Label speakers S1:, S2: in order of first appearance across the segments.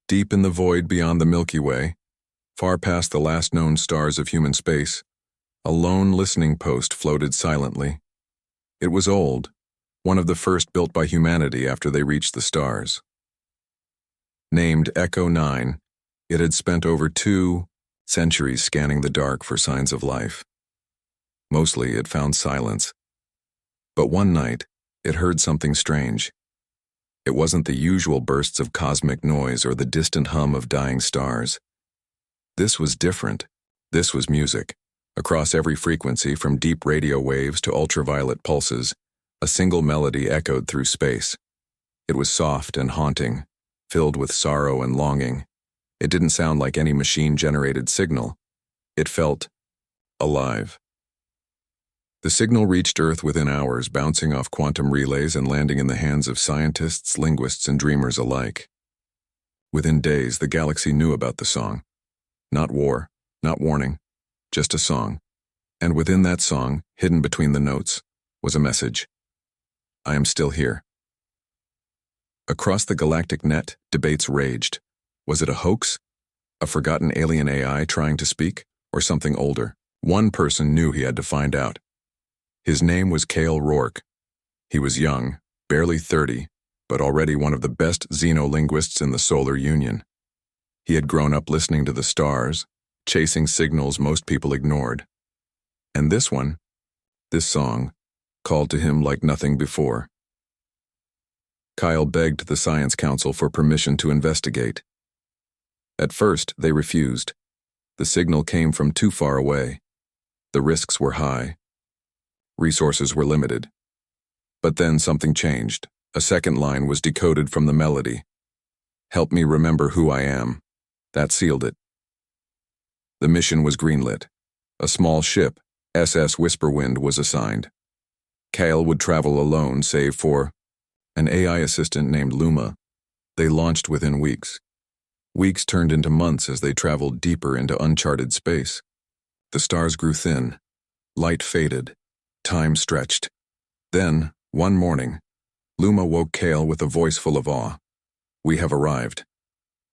S1: Deep in the void beyond the Milky Way, far past the last known stars of human space, a lone listening post floated silently. It was old, one of the first built by humanity after they reached the stars. Named Echo 9, it had spent over 2 centuries scanning the dark for signs of life. Mostly it found silence. But one night, it heard something strange. It wasn't the usual bursts of cosmic noise or the distant hum of dying stars. This was different. This was music. Across every frequency, from deep radio waves to ultraviolet pulses, a single melody echoed through space. It was soft and haunting, filled with sorrow and longing. It didn't sound like any machine-generated signal. It felt alive. The signal reached Earth within hours, bouncing off quantum relays and landing in the hands of scientists, linguists, and dreamers alike. Within days, the galaxy knew about the song. Not war, not warning, just a song. And within that song, hidden between the notes, was a message. I am still here. Across the galactic net, debates raged. Was it a hoax? A forgotten alien AI trying to speak? Or something older? One person knew he had to find out. His name was Cale Rourke. He was young, barely 30, but already one of the best xenolinguists in the Solar Union. He had grown up listening to the stars, chasing signals most people ignored. And this song, called to him like nothing before. Kyle begged the Science Council for permission to investigate. At first, they refused. The signal came from too far away. The risks were high. Resources were limited. But then something changed. A second line was decoded from the melody. Help me remember who I am. That sealed it. The mission was greenlit. A small ship, SS Whisperwind, was assigned. Kale would travel alone, save for an AI assistant named Luma. They launched within weeks. Weeks turned into months as they traveled deeper into uncharted space. The stars grew thin. Light faded. Time stretched. Then, one morning, Luma woke Kale with a voice full of awe. We have arrived.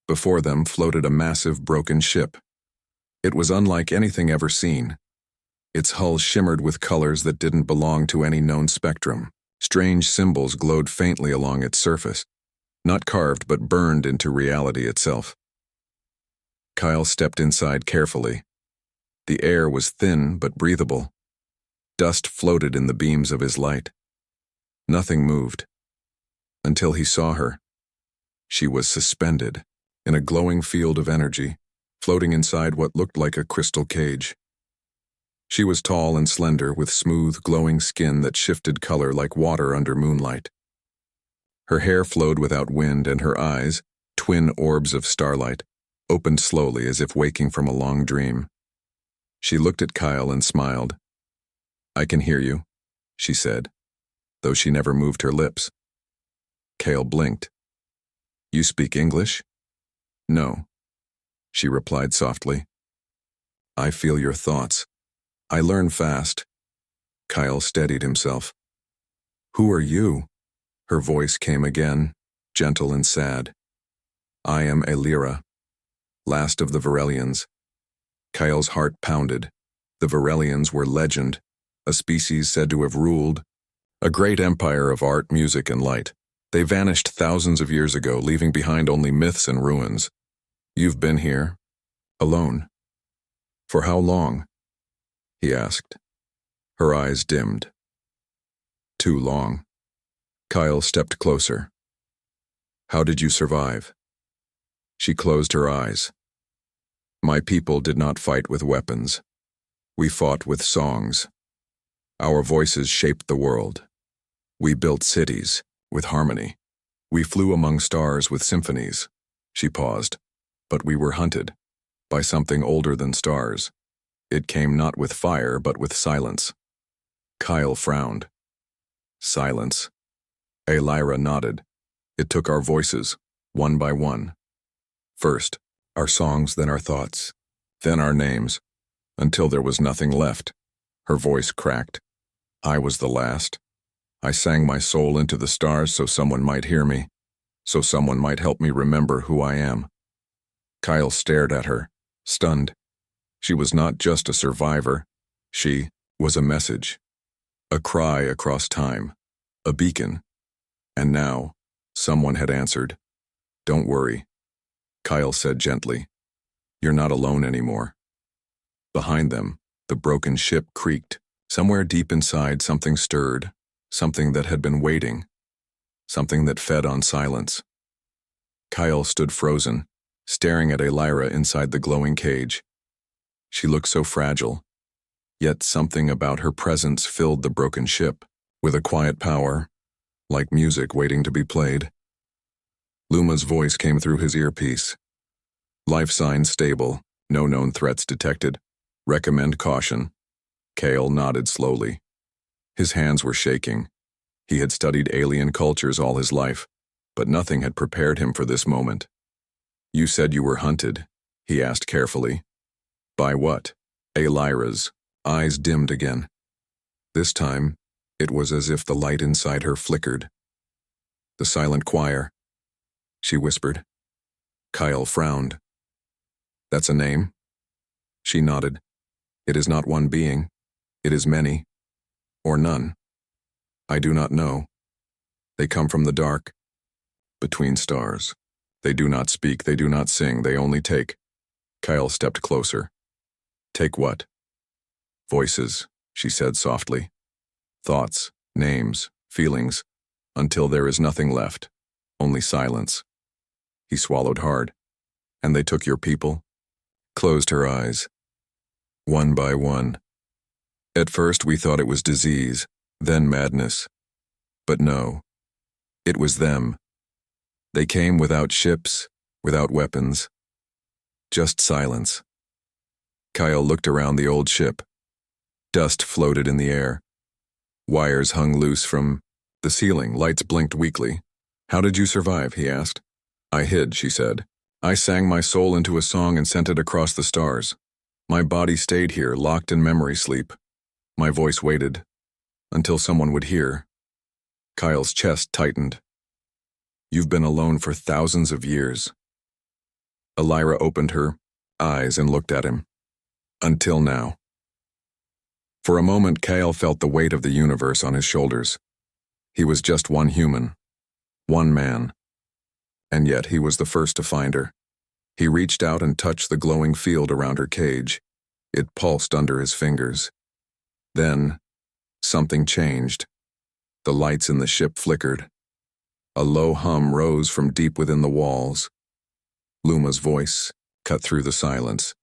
S1: Before them floated a massive broken ship. It was unlike anything ever seen. Its hull shimmered with colors that didn't belong to any known spectrum. Strange symbols glowed faintly along its surface, not carved but burned into reality itself. Kyle stepped inside carefully. The air was thin but breathable. Dust floated in the beams of his light. Nothing moved. Until he saw her. She was suspended, in a glowing field of energy, floating inside what looked like a crystal cage. She was tall and slender, with smooth, glowing skin that shifted color like water under moonlight. Her hair flowed without wind, and her eyes, twin orbs of starlight, opened slowly as if waking from a long dream. She looked at Kyle and smiled. I can hear you, she said, though she never moved her lips. Kale blinked. You speak English? No, she replied softly. I feel your thoughts. I learn fast. Kyle steadied himself. Who are you? Her voice came again, gentle and sad. I am Elira, last of the Varelians. Kyle's heart pounded. The Varelians were legend, a species said to have ruled a great empire of art, music, and light. They vanished thousands of years ago, leaving behind only myths and ruins. You've been here, alone. For how long? He asked. Her eyes dimmed. Too long. Kyle stepped closer. How did you survive? She closed her eyes. My people did not fight with weapons. We fought with songs. Our voices shaped the world. We built cities with harmony. We flew among stars with symphonies. She paused. But we were hunted by something older than stars. It came not with fire, but with silence. Kyle frowned. Silence. Elira nodded. It took our voices, one by one. First, our songs, then our thoughts, then our names, until there was nothing left. Her voice cracked. I was the last. I sang my soul into the stars so someone might hear me, so someone might help me remember who I am. Kyle stared at her, stunned. She was not just a survivor. She was a message. A cry across time. A beacon. And now, someone had answered. "Don't worry," Kyle said gently. "You're not alone anymore." Behind them, the broken ship creaked. Somewhere deep inside, something stirred. Something that had been waiting. Something that fed on silence. Kyle stood frozen, staring at Elira inside the glowing cage. She looked so fragile, yet something about her presence filled the broken ship with a quiet power, like music waiting to be played. Luma's voice came through his earpiece. "Life signs stable, no known threats detected. Recommend caution." Kale nodded slowly. His hands were shaking. He had studied alien cultures all his life, but nothing had prepared him for this moment. "You said you were hunted," he asked carefully. "By what?" Elira's eyes dimmed again. This time, it was as if the light inside her flickered. "The silent choir," she whispered. Kyle frowned. "That's a name?" She nodded. "It is not one being. It is many. Or none. I do not know. They come from the dark. Between stars. They do not speak, they do not sing, they only take." Kyle stepped closer. "Take what?" "Voices," she said softly. "Thoughts, names, feelings, until there is nothing left. Only silence." He swallowed hard. "And they took your people?" Closed her eyes. "One by one. At first we thought it was disease, then madness. But no. It was them. They came without ships, without weapons. Just silence." Kyle looked around the old ship. Dust floated in the air. Wires hung loose from the ceiling. Lights blinked weakly. "How did you survive?" he asked. "I hid," she said. "I sang my soul into a song and sent it across the stars. My body stayed here, locked in memory sleep. My voice waited. Until someone would hear." Kyle's chest tightened. "You've been alone for thousands of years." Elira opened her eyes and looked at him. "Until now." For a moment, Kyle felt the weight of the universe on his shoulders. He was just one human. One man. And yet he was the first to find her. He reached out and touched the glowing field around her cage. It pulsed under his fingers. Then, something changed. The lights in the ship flickered. A low hum rose from deep within the walls. Luma's voice cut through the silence.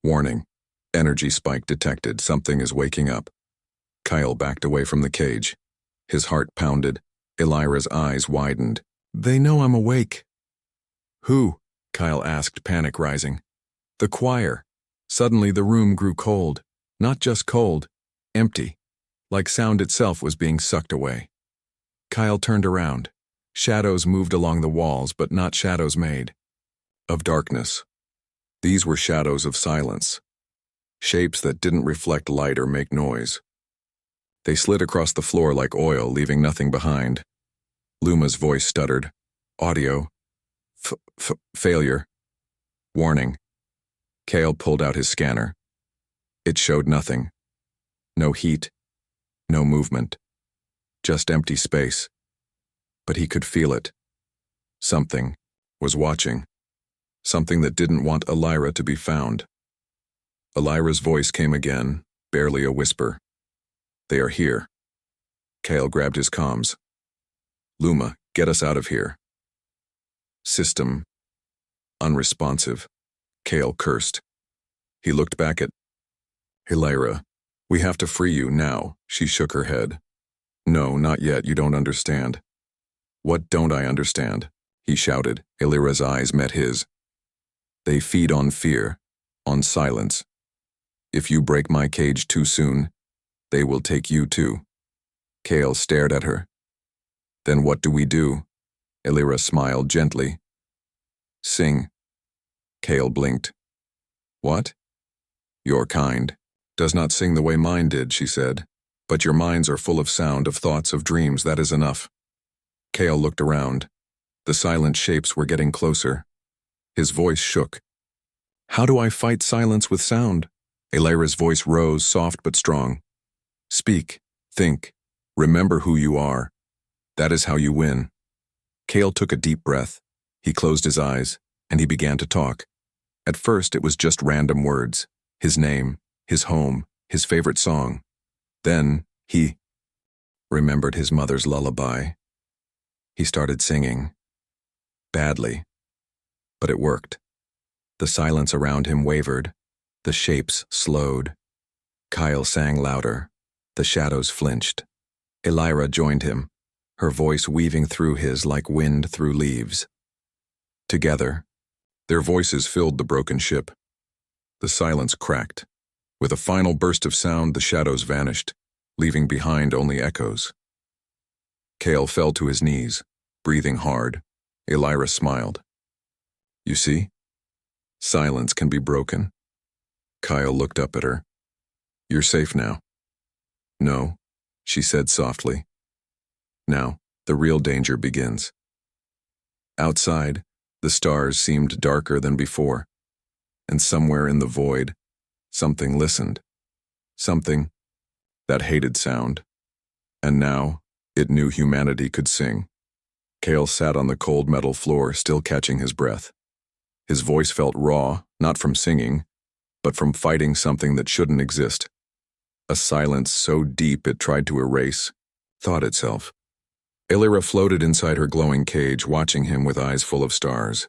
S1: "Warning. Energy spike detected. Something is waking up." Kyle backed away from the cage. His heart pounded. Elira's eyes widened. "They know I'm awake." "Who?" Kyle asked, panic rising. "The choir." Suddenly the room grew cold. Not just cold. Empty. Like sound itself was being sucked away. Kyle turned around. Shadows moved along the walls, but not shadows made of darkness. These were shadows of silence. Shapes that didn't reflect light or make noise. They slid across the floor like oil, leaving nothing behind. Luma's voice stuttered. "Audio. Failure. Warning." Kale pulled out his scanner. It showed nothing. No heat. No movement. Just empty space. But he could feel it. Something was watching. Something that didn't want Elira to be found. Elira's voice came again, barely a whisper. "They are here." Kale grabbed his comms. "Luma, get us out of here." System. Unresponsive. Kale cursed. He looked back at Elira. "We have to free you now." She shook her head. "No, not yet. You don't understand." "What don't I understand?" he shouted. Elira's eyes met his. "They feed on fear, on silence. If you break my cage too soon, they will take you too." Kale stared at her. "Then what do we do?" Elira smiled gently. "Sing." Kale blinked. "What?" "Your kind does not sing the way mine did," she said. "But your minds are full of sound, of thoughts, of dreams. That is enough." Kale looked around. The silent shapes were getting closer. His voice shook. How do I fight silence with sound? Elira's voice rose, soft but strong. Speak, think, remember who you are. That is how you win. Kale took a deep breath. He closed his eyes, and he began to talk. At first, it was just random words. His name, his home, his favorite song. Then, he remembered his mother's lullaby. He started singing. Badly. But it worked. The silence around him wavered. The shapes slowed. Kyle sang louder. The shadows flinched. Elira joined him, her voice weaving through his like wind through leaves. Together, their voices filled the broken ship. The silence cracked. With a final burst of sound, the shadows vanished, leaving behind only echoes. Kale fell to his knees, breathing hard. Elira smiled. You see? Silence can be broken. Kyle looked up at her. You're safe now. No, she said softly. Now, the real danger begins. Outside, the stars seemed darker than before, and somewhere in the void, something listened. Something that hated sound. And now, it knew humanity could sing. Kale sat on the cold metal floor, still catching his breath. His voice felt raw, not from singing, but from fighting something that shouldn't exist. A silence so deep it tried to erase thought itself. Elira floated inside her glowing cage, watching him with eyes full of stars.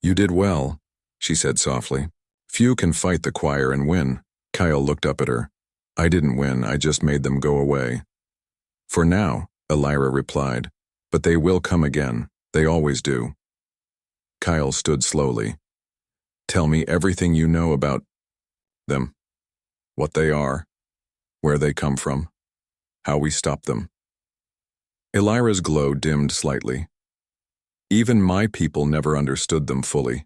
S1: You did well, she said softly. Few can fight the choir and win. Kyle looked up at her. I didn't win, I just made them go away. For now, Elira replied, but they will come again. They always do. Kyle stood slowly. Tell me everything you know about them. What they are. Where they come from. How we stop them. Elira's glow dimmed slightly. Even my people never understood them fully.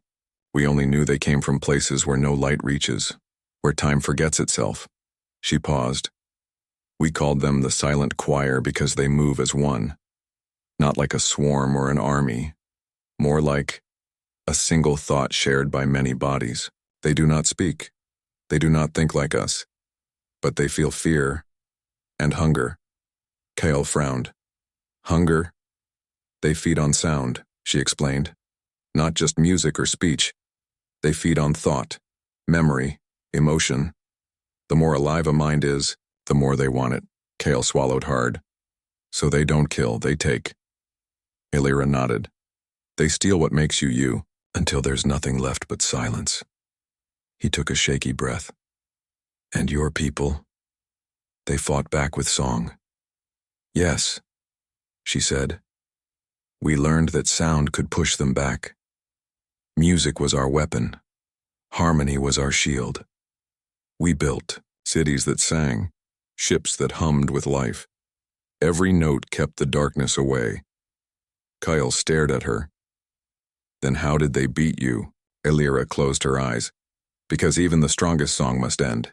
S1: We only knew they came from places where no light reaches, where time forgets itself. She paused. We called them the silent choir because they move as one. Not like a swarm or an army. More like a single thought shared by many bodies. They do not speak. They do not think like us. But they feel fear and hunger. Kale frowned. Hunger? They feed on sound, she explained. Not just music or speech. They feed on thought, memory, emotion. The more alive a mind is, the more they want it. Kale swallowed hard. So they don't kill, they take. Elira nodded. They steal what makes you you, until there's nothing left but silence. He took a shaky breath. And your people? They fought back with song. Yes, she said. We learned that sound could push them back. Music was our weapon. Harmony was our shield. We built cities that sang, ships that hummed with life. Every note kept the darkness away. Kyle stared at her. Then how did they beat you? Elira closed her eyes. Because even the strongest song must end.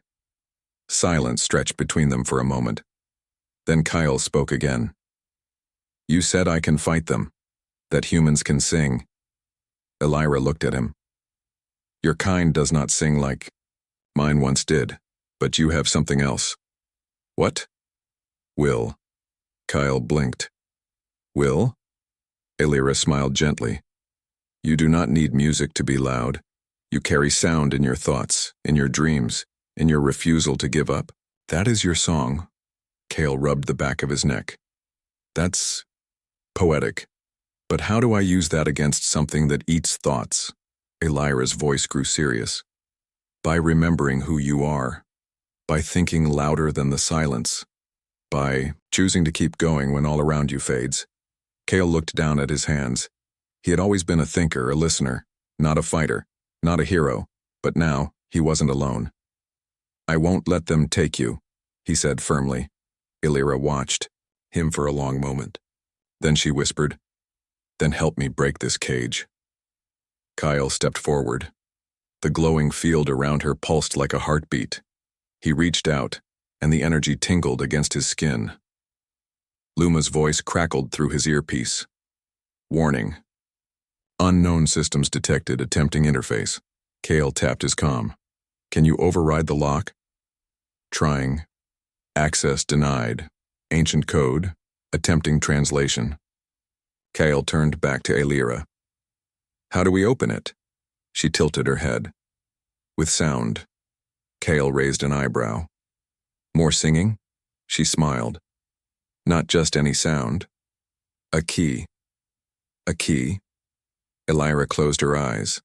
S1: Silence stretched between them for a moment. Then Kyle spoke again. You said I can fight them, that humans can sing. Elira looked at him. Your kind does not sing like mine once did, but you have something else. What? Will. Kyle blinked. Will? Elira smiled gently. You do not need music to be loud. You carry sound in your thoughts, in your dreams, in your refusal to give up. That is your song. Kale rubbed the back of his neck. That's poetic. But how do I use that against something that eats thoughts? Elira's voice grew serious. By remembering who you are. By thinking louder than the silence. By choosing to keep going when all around you fades. Kale looked down at his hands. He had always been a thinker, a listener, not a fighter, not a hero, but now he wasn't alone. I won't let them take you, he said firmly. Elira watched him for a long moment. Then she whispered, Then help me break this cage. Kyle stepped forward. The glowing field around her pulsed like a heartbeat. He reached out, and the energy tingled against his skin. Luma's voice crackled through his earpiece. Warning. Unknown systems detected attempting interface. Kale tapped his comm. Can you override the lock? Trying. Access denied. Ancient code. Attempting translation. Kale turned back to Alira. How do we open it? She tilted her head. With sound. Kale raised an eyebrow. More singing? She smiled. Not just any sound. A key. A key? Alira closed her eyes.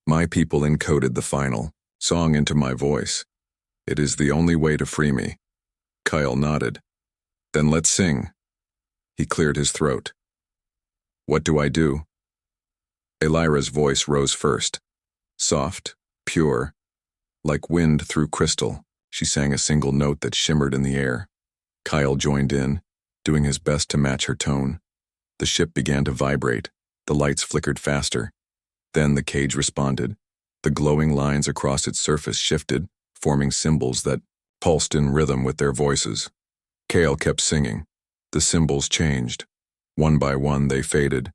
S1: My people encoded the final song into my voice. It is the only way to free me. Kyle nodded. Then let's sing. He cleared his throat. What do I do? Alira's voice rose first. Soft, pure, like wind through crystal. She sang a single note that shimmered in the air. Kyle joined in, doing his best to match her tone. The ship began to vibrate. The lights flickered faster. Then the cage responded. The glowing lines across its surface shifted, forming symbols that pulsed in rhythm with their voices. Kale kept singing. The symbols changed. One by one they faded.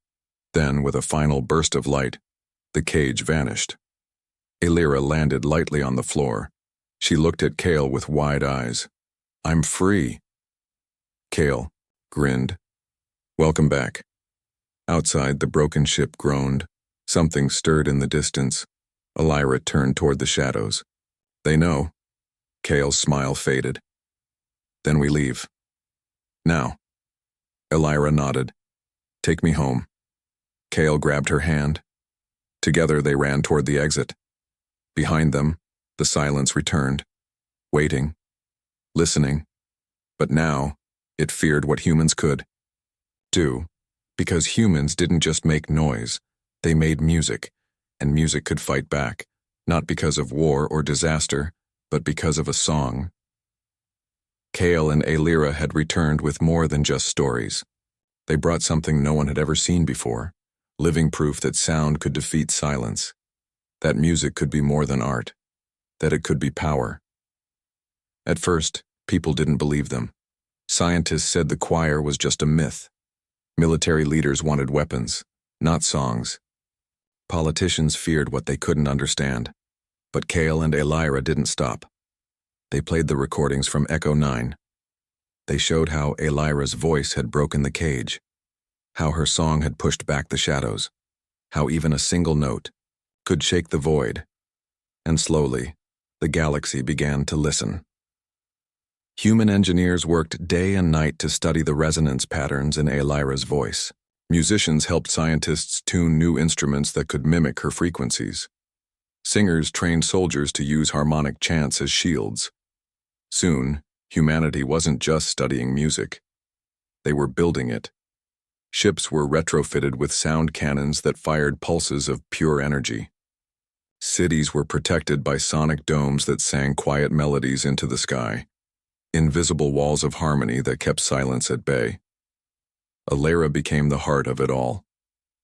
S1: Then, with a final burst of light, the cage vanished. Alira landed lightly on the floor. She looked at Kale with wide eyes. I'm free. Kale grinned. Welcome back. Outside, the broken ship groaned. Something stirred in the distance. Alira turned toward the shadows. They know. Kale's smile faded. Then we leave. Now. Alira nodded. Take me home. Kale grabbed her hand. Together they ran toward the exit. Behind them, the silence returned. Waiting. Listening. But now, it feared what humans could do. Because humans didn't just make noise. They made music. And music could fight back. Not because of war or disaster, but because of a song. Kale and Alira had returned with more than just stories. They brought something no one had ever seen before. Living proof that sound could defeat silence. That music could be more than art. That it could be power. At first, people didn't believe them. Scientists said the choir was just a myth. Military leaders wanted weapons, not songs. Politicians feared what they couldn't understand. But Kale and Alira didn't stop. They played the recordings from Echo 9. They showed how Alira's voice had broken the cage, how her song had pushed back the shadows, how even a single note could shake the void. And slowly, the galaxy began to listen. Human engineers worked day and night to study the resonance patterns in Alira's voice. Musicians helped scientists tune new instruments that could mimic her frequencies. Singers trained soldiers to use harmonic chants as shields. Soon, humanity wasn't just studying music. They were building it. Ships were retrofitted with sound cannons that fired pulses of pure energy. Cities were protected by sonic domes that sang quiet melodies into the sky. Invisible walls of harmony that kept silence at bay. Alira became the heart of it all.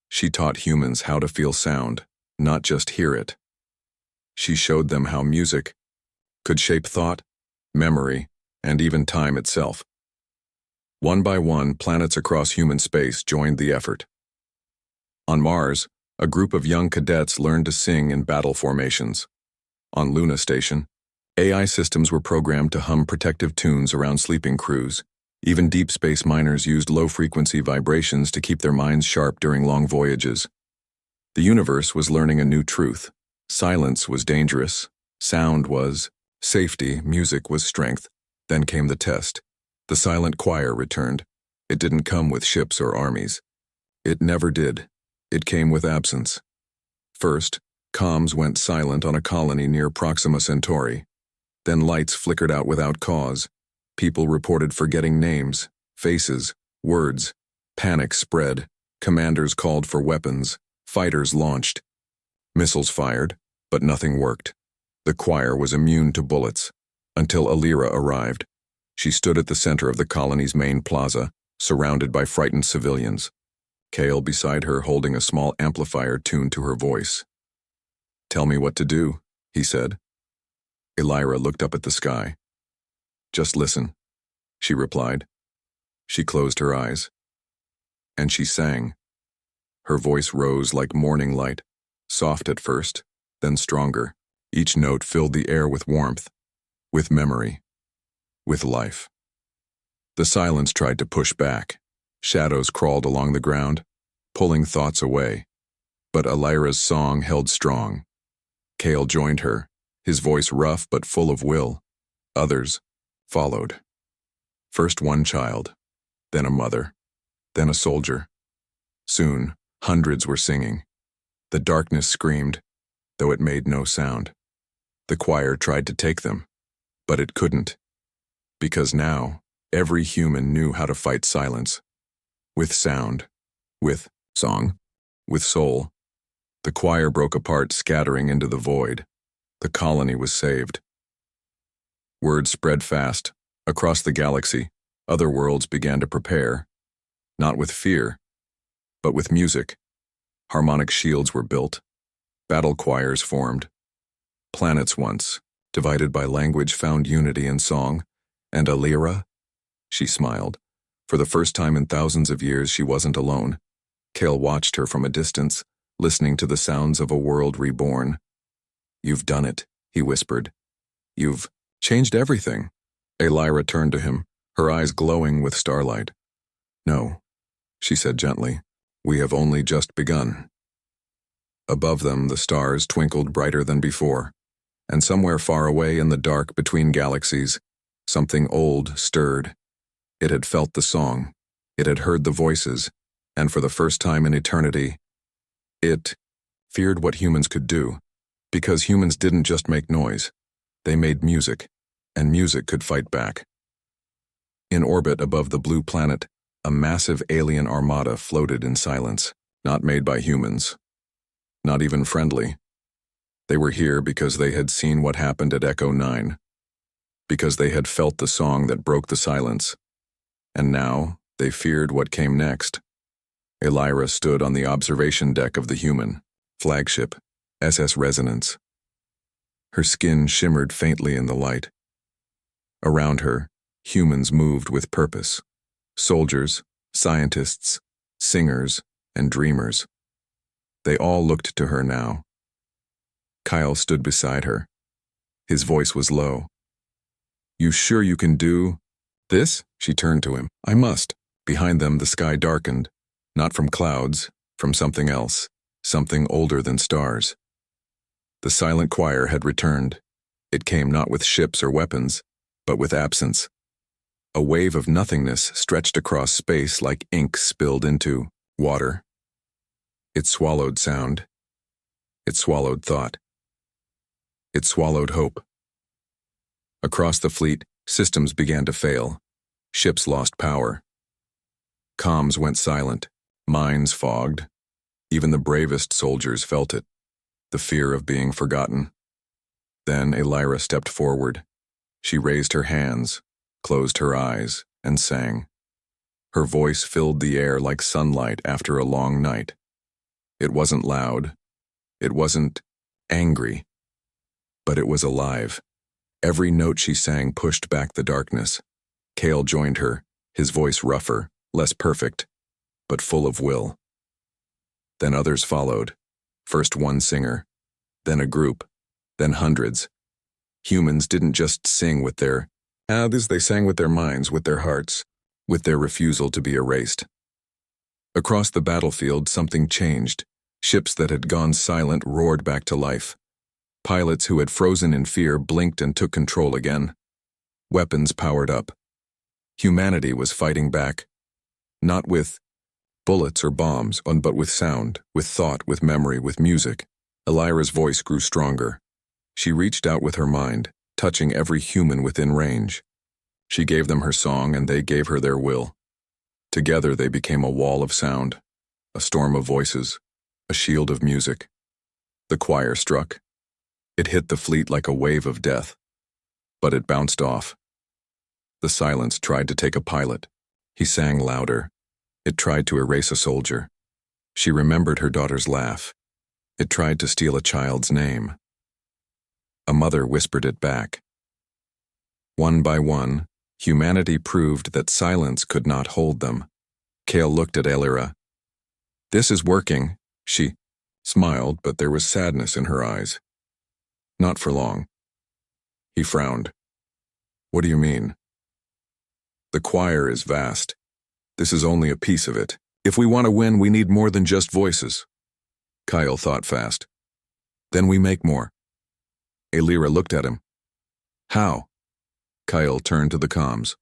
S1: She taught humans how to feel sound, not just hear it. She showed them how music could shape thought, memory, and even time itself. One by one, planets across human space joined the effort. On Mars, a group of young cadets learned to sing in battle formations. On Luna Station, AI systems were programmed to hum protective tunes around sleeping crews. Even deep space miners used low-frequency vibrations to keep their minds sharp during long voyages. The universe was learning a new truth. Silence was dangerous. Sound was safety. Music was strength. Then came the test. The silent choir returned. It didn't come with ships or armies. It never did. It came with absence. First, comms went silent on a colony near Proxima Centauri. Then lights flickered out without cause. People reported forgetting names, faces, words. Panic spread. Commanders called for weapons. Fighters launched. Missiles fired, but nothing worked. The choir was immune to bullets, until Alira arrived. She stood at the center of the colony's main plaza, surrounded by frightened civilians. Kale beside her holding a small amplifier tuned to her voice. "Tell me what to do," he said. Alira looked up at the sky. "Just listen," she replied. She closed her eyes. And she sang. Her voice rose like morning light, soft at first, then stronger. Each note filled the air with warmth, with memory, with life. The silence tried to push back. Shadows crawled along the ground, pulling thoughts away. But Elira's song held strong. Kale joined her, his voice rough but full of will. Others followed. First one child, then a mother, then a soldier. Soon, hundreds were singing. The darkness screamed, though it made no sound. The choir tried to take them, but it couldn't. Because now, every human knew how to fight silence. With sound, with song, with soul. The choir broke apart, scattering into the void. The colony was saved. Word spread fast. Across the galaxy, other worlds began to prepare. Not with fear, but with music. Harmonic shields were built. Battle choirs formed. Planets once, divided by language, found unity in song. And Elira? She smiled. For the first time in thousands of years, she wasn't alone. Kale watched her from a distance, listening to the sounds of a world reborn. "You've done it," he whispered. "You've changed everything." Elira turned to him, her eyes glowing with starlight. "No," she said gently. "We have only just begun." Above them, the stars twinkled brighter than before, and somewhere far away in the dark between galaxies, something old stirred. It had felt the song, it had heard the voices, and for the first time in eternity, it feared what humans could do, because humans didn't just make noise, they made music, and music could fight back. In orbit above the blue planet, a massive alien armada floated in silence, not made by humans, not even friendly. They were here because they had seen what happened at Echo 9, because they had felt the song that broke the silence, and now they feared what came next. Elira stood on the observation deck of the human flagship, SS Resonance. Her skin shimmered faintly in the light. Around her, humans moved with purpose. Soldiers, scientists, singers, and dreamers. They all looked to her now. Kyle stood beside her. His voice was low. "You sure you can do this?" She turned to him. "I must." Behind them, the sky darkened, not from clouds, from something else, something older than stars. The silent choir had returned. It came not with ships or weapons, but with absence. A wave of nothingness stretched across space like ink spilled into water. It swallowed sound. It swallowed thought. It swallowed hope. Across the fleet, systems began to fail. Ships lost power. Comms went silent. Minds fogged. Even the bravest soldiers felt it, the fear of being forgotten. Then Elira stepped forward. She raised her hands, closed her eyes, and sang. Her voice filled the air like sunlight after a long night. It wasn't loud. It wasn't angry. But it was alive. Every note she sang pushed back the darkness. Kale joined her, his voice rougher, less perfect, but full of will. Then others followed. First one singer, then a group, then hundreds. Humans didn't just sing with their they sang with their minds, with their hearts, with their refusal to be erased. Across the battlefield, something changed. Ships that had gone silent roared back to life. Pilots who had frozen in fear blinked and took control again. Weapons powered up. Humanity was fighting back, not with bullets or bombs, but with sound, with thought, with memory, with music. Elira's voice grew stronger. She reached out with her mind, touching every human within range. She gave them her song, and they gave her their will. Together they became a wall of sound, a storm of voices, a shield of music. The choir struck. It hit the fleet like a wave of death, but it bounced off. The silence tried to take a pilot. He sang louder. It tried to erase a soldier. She remembered her daughter's laugh. It tried to steal a child's name. A mother whispered it back. One by one, humanity proved that silence could not hold them. Kale looked at Elira. "This is working." She smiled, but there was sadness in her eyes. Not for long. He frowned. What do you mean? The choir is vast. This is only a piece of it. If we want to win, we need more than just voices. Kyle thought fast. Then we make more. Alira looked at him. How? Kyle turned to the comms.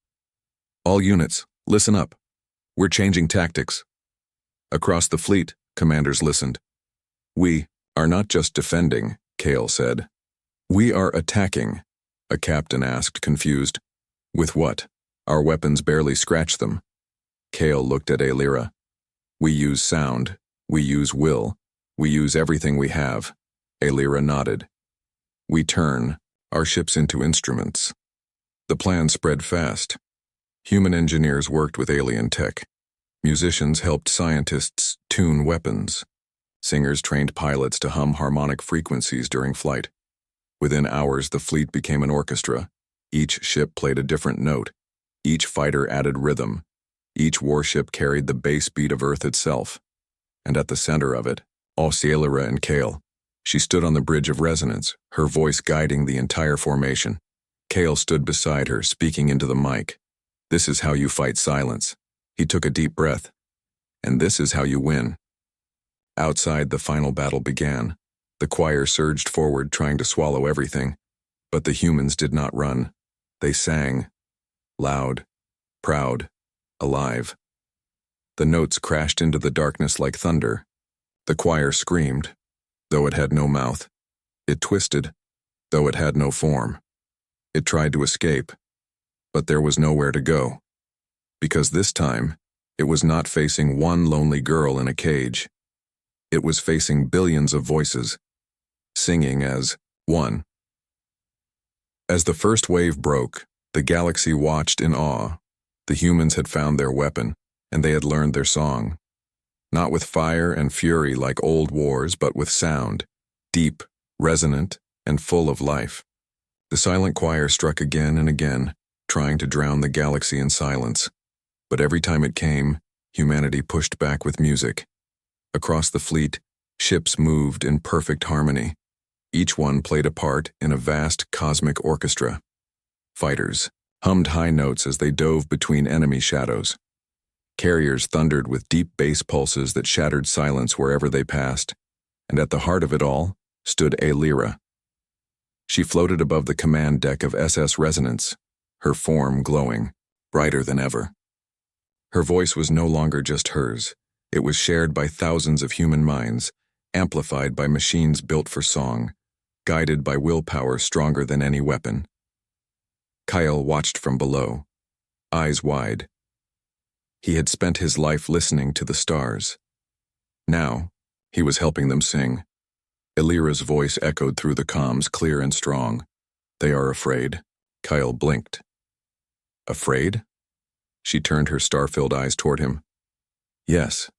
S1: All units, listen up. We're changing tactics. Across the fleet, commanders listened. We are not just defending, Kale said. We are attacking, a captain asked, confused. With what? Our weapons barely scratch them. Kale looked at Alira. We use sound. We use will. We use everything we have. Alira nodded. We turn our ships into instruments. The plan spread fast. Human engineers worked with alien tech. Musicians helped scientists tune weapons. Singers trained pilots to hum harmonic frequencies during flight. Within hours, the fleet became an orchestra. Each ship played a different note. Each fighter added rhythm. Each warship carried the bass beat of Earth itself. And at the center of it, Alira and Kale. She stood on the bridge of resonance, her voice guiding the entire formation. Kale stood beside her, speaking into the mic. This is how you fight silence. He took a deep breath. And this is how you win. Outside, the final battle began. The choir surged forward, trying to swallow everything. But the humans did not run. They sang. Loud, proud, alive. The notes crashed into the darkness like thunder. The choir screamed, though it had no mouth. It twisted, though it had no form. It tried to escape, but there was nowhere to go. Because this time, it was not facing one lonely girl in a cage. It was facing billions of voices, singing as one. As the first wave broke, the galaxy watched in awe. The humans had found their weapon, and they had learned their song. Not with fire and fury like old wars, but with sound, deep, resonant, and full of life. The silent choir struck again and again, trying to drown the galaxy in silence. But every time it came, humanity pushed back with music. Across the fleet, ships moved in perfect harmony. Each one played a part in a vast cosmic orchestra. Fighters hummed high notes as they dove between enemy shadows. Carriers thundered with deep bass pulses that shattered silence wherever they passed. And at the heart of it all stood Alira. She floated above the command deck of SS Resonance, her form glowing, brighter than ever. Her voice was no longer just hers. It was shared by thousands of human minds, amplified by machines built for song, guided by willpower stronger than any weapon. Kyle watched from below, eyes wide. He had spent his life listening to the stars. Now, he was helping them sing. Alira's voice echoed through the comms, clear and strong. They are afraid. Kyle blinked. Afraid? She turned her star-filled eyes toward him. Yes.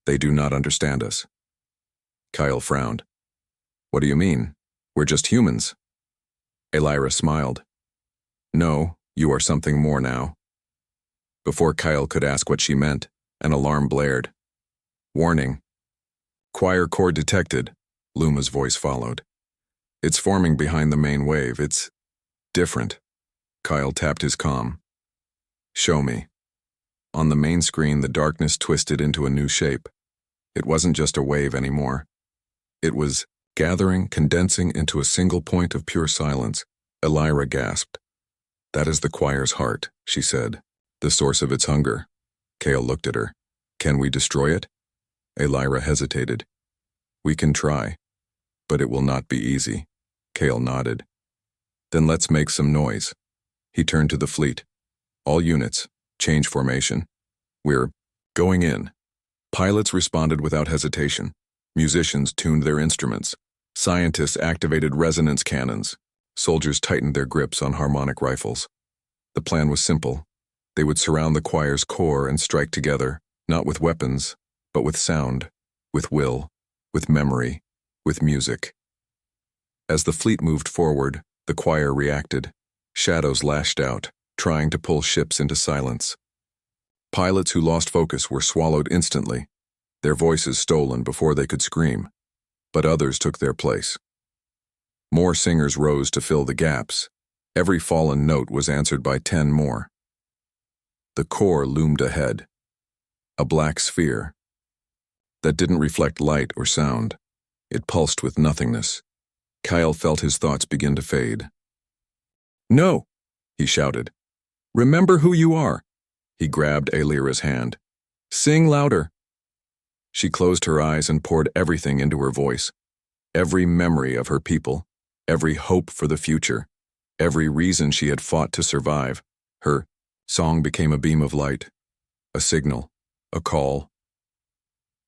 S1: They do not understand us. Kyle frowned. What do you mean? We're just humans. Alira smiled. No, you are something more now. Before Kyle could ask what she meant, an alarm blared. Warning. Choir core detected, Luma's voice followed. It's forming behind the main wave. It's different. Kyle tapped his comm. Show me. On the main screen, the darkness twisted into a new shape. It wasn't just a wave anymore. It was gathering, condensing into a single point of pure silence. Alira gasped. That is the choir's heart, she said. The source of its hunger. Kale looked at her. Can we destroy it? Alira hesitated. We can try, but it will not be easy. Kale nodded. Then let's make some noise. He turned to the fleet. All units, change formation. We're going in. Pilots responded without hesitation. Musicians tuned their instruments. Scientists activated resonance cannons. Soldiers tightened their grips on harmonic rifles. The plan was simple. They would surround the choir's core and strike together, not with weapons, but with sound, with will, with memory, with music. As the fleet moved forward, the choir reacted. Shadows lashed out, trying to pull ships into silence. Pilots who lost focus were swallowed instantly, their voices stolen before they could scream. But others took their place. More singers rose to fill the gaps. Every fallen note was answered by 10 more. The core loomed ahead, a black sphere that didn't reflect light or sound. It pulsed with nothingness. Kyle felt his thoughts begin to fade. "No!" he shouted. "Remember who you are!" He grabbed Alira's hand. "Sing louder!" She closed her eyes and poured everything into her voice. Every memory of her people, every hope for the future, every reason she had fought to survive. Her song became a beam of light, a signal, a call.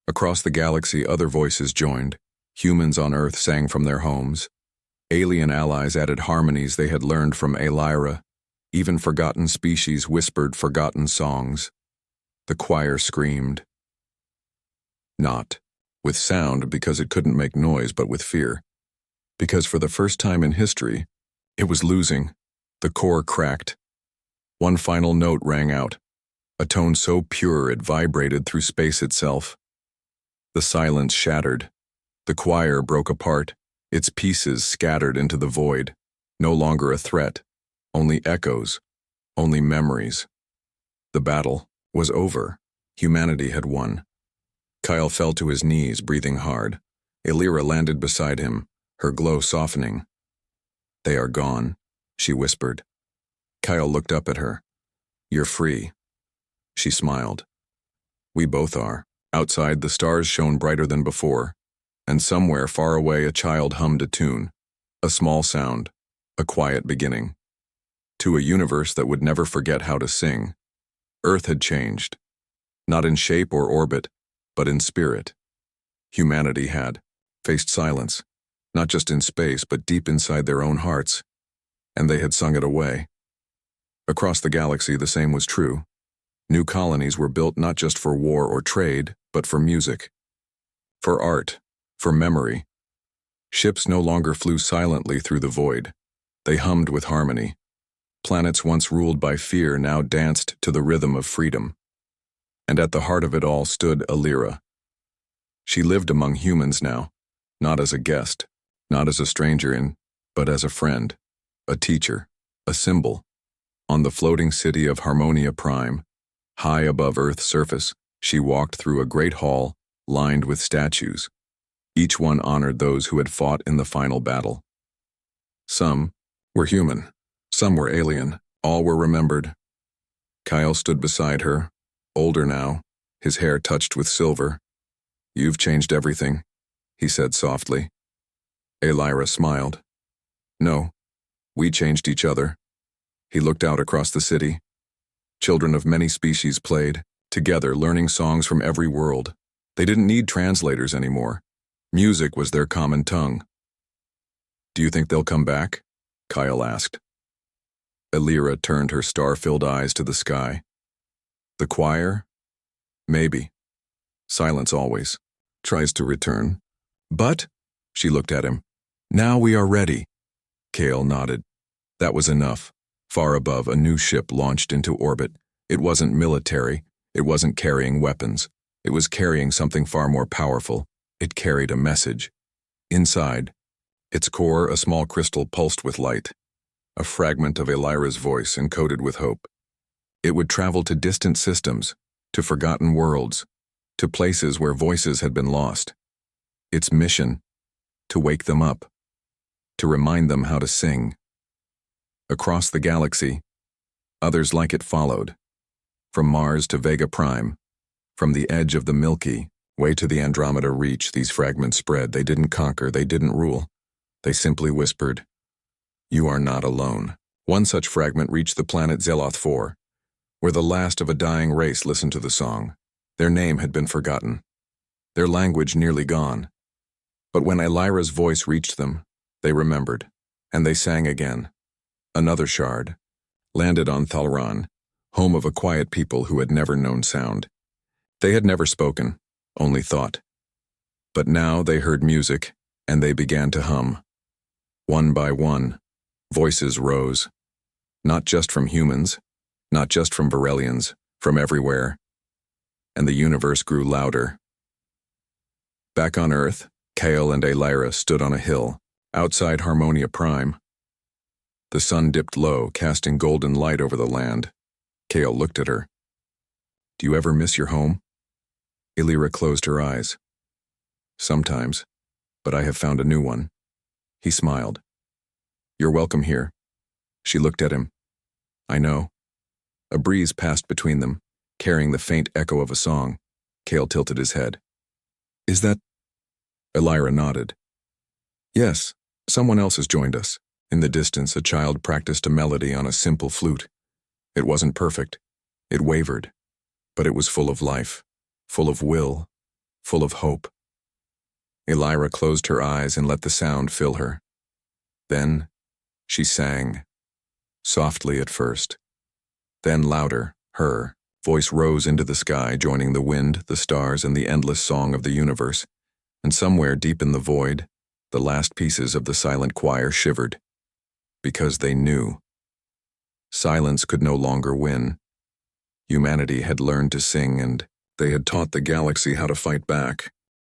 S1: Across the galaxy, other voices joined. Humans on Earth sang from their homes. Alien allies added harmonies they had learned from Alira. Even forgotten species whispered forgotten songs. The choir screamed. Not with sound because it couldn't make noise, but with fear. Because for the first time in history, it was losing. The core cracked. One final note rang out, a tone so pure it vibrated through space itself. The silence shattered. The choir broke apart, its pieces scattered into the void. No longer a threat, only echoes, only memories. The battle was over. Humanity had won. Kyle fell to his knees, breathing hard. Alira landed beside him, her glow softening. "They are gone," she whispered. Kyle looked up at her. "You're free." She smiled. "We both are." Outside, the stars shone brighter than before, and somewhere far away a child hummed a tune, a small sound, a quiet beginning. To a universe that would never forget how to sing. Earth had changed, not in shape or orbit, but in spirit. Humanity had faced silence, not just in space, but deep inside their own hearts, and they had sung it away. Across the galaxy, the same was true. New colonies were built not just for war or trade, but for music, for art, for memory. Ships no longer flew silently through the void. They hummed with harmony. Planets once ruled by fear now danced to the rhythm of freedom. And at the heart of it all stood Alira. She lived among humans now, not as a guest, not as a stranger but as a friend, a teacher, a symbol. On the floating city of Harmonia Prime, high above Earth's surface, she walked through a great hall lined with statues. Each one honored those who had fought in the final battle. Some were human, some were alien, all were remembered. Kyle stood beside her, older now, his hair touched with silver. "You've changed everything," he said softly. Alira smiled. "No, we changed each other." He looked out across the city. Children of many species played, together learning songs from every world. They didn't need translators anymore. Music was their common tongue. "Do you think they'll come back?" Kyle asked. Alira turned her star-filled eyes to the sky. "The choir? Maybe. Silence always tries to return. But," she looked at him, "now we are ready." Kale nodded. That was enough. Far above, a new ship launched into orbit. It wasn't military. It wasn't carrying weapons. It was carrying something far more powerful. It carried a message. Inside, its core, a small crystal pulsed with light. A fragment of Alira's voice encoded with hope. It would travel to distant systems, to forgotten worlds, to places where voices had been lost. Its mission, to wake them up, to remind them how to sing. Across the galaxy, others like it followed. From Mars to Vega Prime, from the edge of the Milky Way to the Andromeda Reach, these fragments spread. They didn't conquer, they didn't rule. They simply whispered, "You are not alone." One such fragment reached the planet Zeloth 4, where the last of a dying race listened to the song. Their name had been forgotten, their language nearly gone. But when Alira's voice reached them, they remembered, and they sang again. Another shard landed on Thalran, home of a quiet people who had never known sound. They had never spoken, only thought. But now they heard music, and they began to hum. One by one, voices rose. Not just from humans, not just from Varelians, from everywhere. And the universe grew louder. Back on Earth, Kale and Alira stood on a hill, Outside Harmonia Prime, the sun dipped low, casting golden light over the land. Kale looked at her. Do you ever miss your home? Illyra closed her eyes. Sometimes, but I have found a new one. He smiled. You're welcome here. She looked at him. I know. A breeze passed between them, carrying the faint echo of a song. Kale tilted his head. Is that? Illyra nodded. Yes, someone else has joined us. In the distance, a child practiced a melody on a simple flute. It wasn't perfect. It wavered. But it was full of life, full of will, full of hope. Illyra closed her eyes and let the sound fill her. Then, she sang. Softly at first. Then louder, her voice rose into the sky, joining the wind, the stars, and the endless song of the universe. And somewhere deep in the void, the last pieces of the silent choir shivered. Because they knew. Silence could no longer win. Humanity had learned to sing, and they had taught the galaxy how to fight back.